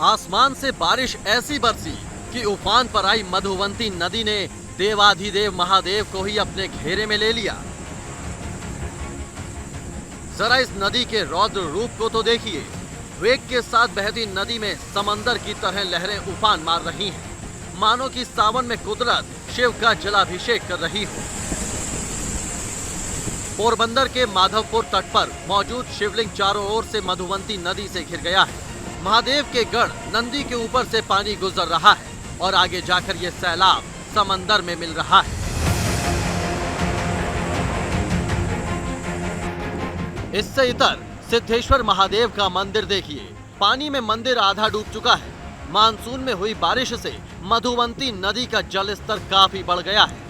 आसमान से बारिश ऐसी बरसी कि उफान पर आई मधुवंती नदी ने देवाधिदेव महादेव को ही अपने घेरे में ले लिया। जरा इस नदी के रौद्र रूप को तो देखिए। वेग के साथ बहती नदी में समंदर की तरह लहरें उफान मार रही हैं, मानो कि सावन में कुदरत शिव का जलाभिषेक कर रही हो। पोरबंदर के माधवपुर तट पर मौजूद शिवलिंग चारों ओर से मधुवंती नदी से घिर गया है। महादेव के गढ़ नंदी के ऊपर से पानी गुजर रहा है और आगे जाकर ये सैलाब समंदर में मिल रहा है। इससे इतर सिद्धेश्वर महादेव का मंदिर देखिए। पानी में मंदिर आधा डूब चुका है। मानसून में हुई बारिश से मधुवंती नदी का जल स्तर काफी बढ़ गया है।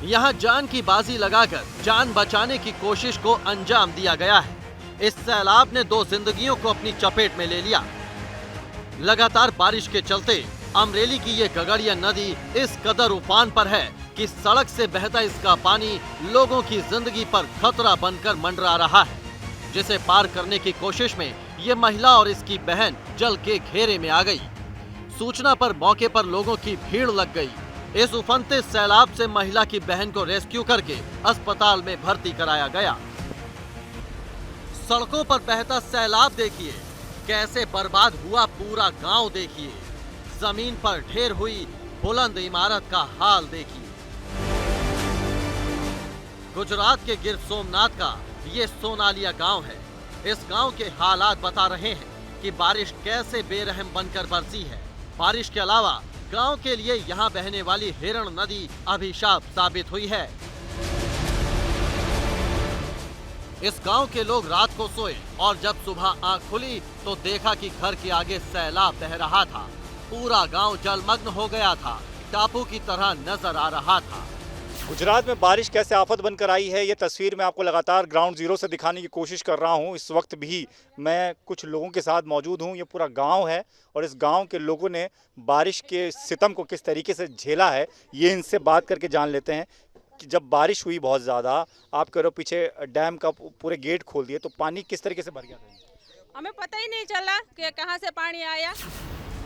यहाँ जान की बाजी लगाकर जान बचाने की कोशिश को अंजाम दिया गया है। इस सैलाब ने 2 जिंदगियों को अपनी चपेट में ले लिया। लगातार बारिश के चलते अमरेली की ये गगड़िया नदी इस कदर उफान पर है कि सड़क से बहता इसका पानी लोगों की जिंदगी पर खतरा बनकर मंडरा रहा है, जिसे पार करने की कोशिश में ये महिला और इसकी बहन जल के घेरे में आ गई। सूचना पर मौके पर लोगों की भीड़ लग गई। इस उफनते सैलाब से महिला की बहन को रेस्क्यू करके अस्पताल में भर्ती कराया गया। सड़कों पर बहता सैलाब देखिए, कैसे बर्बाद हुआ पूरा गांव देखिए। जमीन पर ढेर हुई बुलंद इमारत का हाल देखिए। गुजरात के गिर सोमनाथ का ये सोनालिया गांव है। इस गांव के हालात बता रहे हैं कि बारिश कैसे बेरहम बनकर बरसी है। बारिश के अलावा गांव के लिए यहाँ बहने वाली हिरण नदी अभिशाप साबित हुई है। इस गांव के लोग रात को सोए और जब सुबह आंख खुली तो देखा कि घर के आगे सैलाब बह रहा था। पूरा गांव जलमग्न हो गया था, टापू की तरह नजर आ रहा था। गुजरात में बारिश कैसे आफत बनकर आई है, ये तस्वीर मैं आपको लगातार ग्राउंड जीरो से दिखाने की कोशिश कर रहा हूँ। इस वक्त भी मैं कुछ लोगों के साथ मौजूद हूँ। ये पूरा गांव है और इस गांव के लोगों ने बारिश के सितम को किस तरीके से झेला है, ये इनसे बात करके जान लेते हैं। कि जब बारिश हुई बहुत ज़्यादा, आप कह रहे हो पीछे डैम का पूरे गेट खोल दिए, तो पानी किस तरीके से भर गया था? हमें पता ही नहीं चला कि कहां से पानी आया।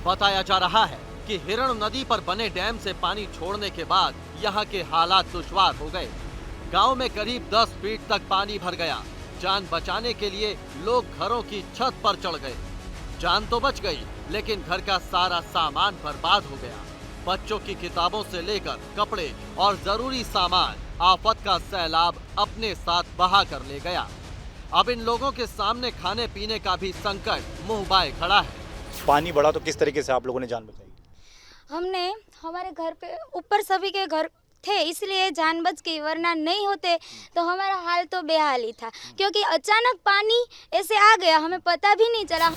बताया जा रहा है कि हिरण नदी पर बने डैम से पानी छोड़ने के बाद यहाँ के हालात दुश्वार हो गए। गांव में करीब 10 फीट तक पानी भर गया। जान बचाने के लिए लोग घरों की छत पर चढ़ गए। जान तो बच गई, लेकिन घर का सारा सामान बर्बाद हो गया। बच्चों की किताबों से लेकर कपड़े और जरूरी सामान आफत का सैलाब अपने साथ बहा कर ले गया। अब इन लोगों के सामने खाने पीने का भी संकट मुंह बाए खड़ा है। पानी बढ़ा तो किस तरीके से आप लोगों ने जान बचाई? हमने हमारे घर पे ऊपर सभी के घर थे, इसलिए जान बच गई, वरना नहीं होते तो हमारा हाल तो बेहाल ही था, क्योंकि अचानक पानी ऐसे आ गया, हमें पता भी नहीं चला।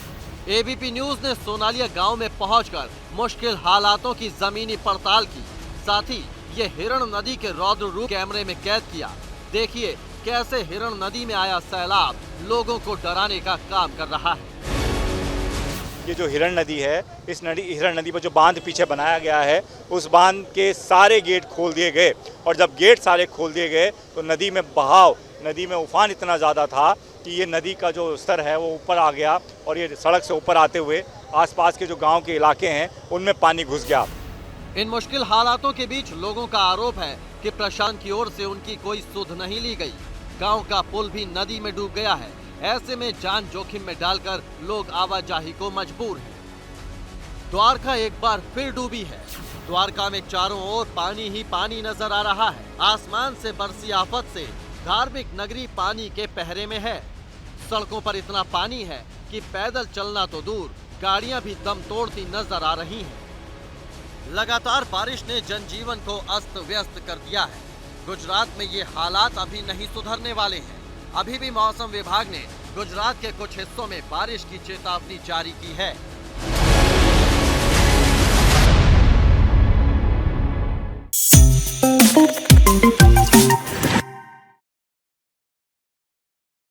एबीपी न्यूज ने सोनालिया गांव में पहुंचकर मुश्किल हालातों की जमीनी पड़ताल की। साथ ही ये हिरण नदी के रौद्र रूप कैमरे में कैद किया। देखिए कैसे हिरण नदी में आया सैलाब लोगों को डराने का काम कर रहा है। ये जो हिरण नदी है, इस हिरण नदी पर जो बांध पीछे बनाया गया है, उस बांध के सारे गेट खोल दिए गए। और जब गेट सारे खोल दिए गए तो नदी में उफान इतना ज़्यादा था कि ये नदी का जो स्तर है वो ऊपर आ गया और ये सड़क से ऊपर आते हुए आसपास के जो गांव के इलाके हैं उनमें पानी घुस गया। इन मुश्किल हालातों के बीच लोगों का आरोप है कि प्रशासन की ओर से उनकी कोई सुध नहीं ली गई। गांव का पुल भी नदी में डूब गया है। ऐसे में जान जोखिम में डालकर लोग आवाजाही को मजबूर हैं। द्वारका एक बार फिर डूबी है। द्वारका में चारों ओर पानी ही पानी नजर आ रहा है। आसमान से बरसी आफत से धार्मिक नगरी पानी के पहरे में है। सड़कों पर इतना पानी है कि पैदल चलना तो दूर, गाड़ियां भी दम तोड़ती नजर आ रही हैं। लगातार बारिश ने जनजीवन को अस्त व्यस्त कर दिया है। गुजरात में ये हालात अभी नहीं सुधरने वाले हैं। अभी भी मौसम विभाग ने गुजरात के कुछ हिस्सों में बारिश की चेतावनी जारी की है।